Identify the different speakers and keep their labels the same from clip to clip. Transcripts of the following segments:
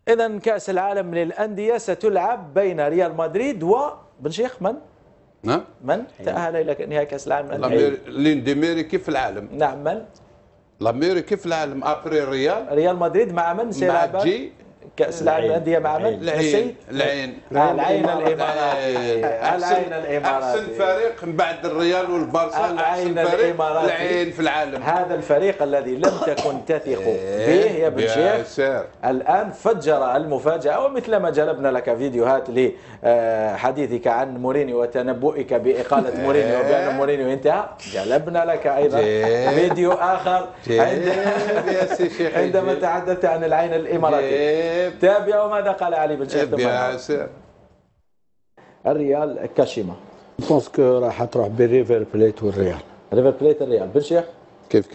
Speaker 1: إذا كأس العالم للأندية ستلعب بين ريال مدريد وبن شيخ
Speaker 2: نعم
Speaker 1: من تأهل إلى نهائي كأس العالم للأندية؟
Speaker 2: الأندية في العالم.
Speaker 1: نعم من؟
Speaker 2: الأمريكي في العالم أبري
Speaker 1: ريال مدريد مع من سيلعب؟
Speaker 2: مع
Speaker 1: كأس العالم للأندية مع من؟
Speaker 2: العين
Speaker 1: العين الإماراتي. العين الإماراتي
Speaker 2: أحسن فريق من بعد الريال والبارسا.
Speaker 1: العين الإماراتي.
Speaker 2: العين في العالم.
Speaker 1: هذا الفريق الذي لم تكن تثق به يا بن شيخ الآن فجر المفاجأة، ومثلما جلبنا لك فيديوهات لحديثك عن مورينيو وتنبؤك بإقالة مورينيو وبأن مورينيو انتهى، جلبنا لك أيضا فيديو آخر عندما تحدثت عن العين الإماراتي. تابعوا ماذا قال علي بن شيخ. الريال كاشيما
Speaker 3: بونسكو راح تروح بالريفر بليت والريال.
Speaker 1: ريفر بليت الريال. بن شيخ
Speaker 3: كيف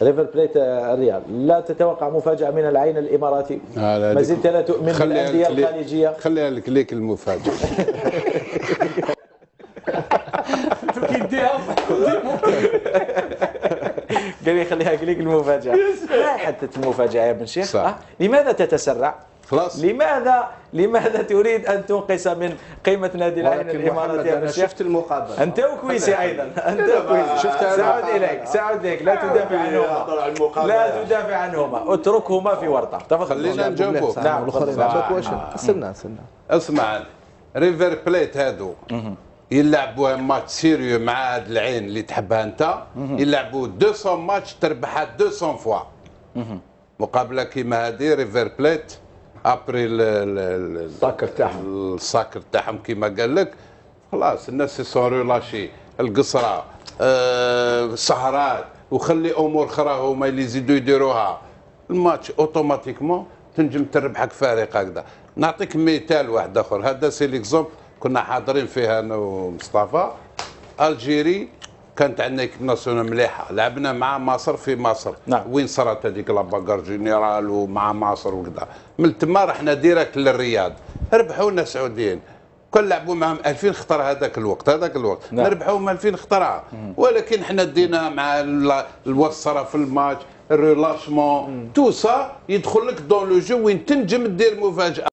Speaker 1: ريفر بليت الريال. لا تتوقع مفاجأة من العين الإماراتي؟ ما زلت لا تؤمن بالأندية الخليجية؟
Speaker 3: خليها لك المفاجأة.
Speaker 1: قال لي خليها لك المفاجأة. لا حتى المفاجأة يا بن شيخ. لماذا تتسرع؟
Speaker 2: خلاص.
Speaker 1: لماذا تريد ان تنقص من قيمه نادي العين الاماراتي يا بن شيخ؟
Speaker 3: شفت المقابله.
Speaker 1: انت وكويسي ايضا. انت وكويسي. شفتها. ساعد اليك لا تدافع عنهما. لا تدافع عنهما، اتركهما في ورطه. تفضل.
Speaker 2: خلينا نجاوبوا.
Speaker 1: نعم
Speaker 3: استنى
Speaker 2: اسمع، ريفر بليت هادو يلعبوا ماتش سيريو مع هاد العين اللي تحبها انت، يلعبوا 200 ماتش تربحها 200 فوا. مقابله كيما هذه ريفر بليت ابري الساكر تاعهم كيما قال لك، خلاص الناس سون ريلاشي القصره السهرات وخلي امور اخرى هما اللي يزيدوا يديروها. الماتش اوتوماتيكمون تنجم تربحك فارق هكذا. نعطيك مثال واحد اخر، هذا سي ليكزومبل كنا حاضرين فيها انا ومصطفى. الجيري كانت عندنا ايكيب ناسيونال مليحه، لعبنا مع مصر في مصر.
Speaker 1: نعم.
Speaker 2: وين صارت هذيك لاباكار جينيرال ومع مصر وكذا، من تما رحنا ديريكت للرياض، ربحونا سعوديين. كل لعبوا معهم 2000 خطر هذاك الوقت.
Speaker 1: نعم.
Speaker 2: نربحوهم 2000 خطره، ولكن حنا دينا مع الوصره في الماتش الريلاشمون تو سا يدخل لك دون لو جو وين تنجم دير مفاجاه.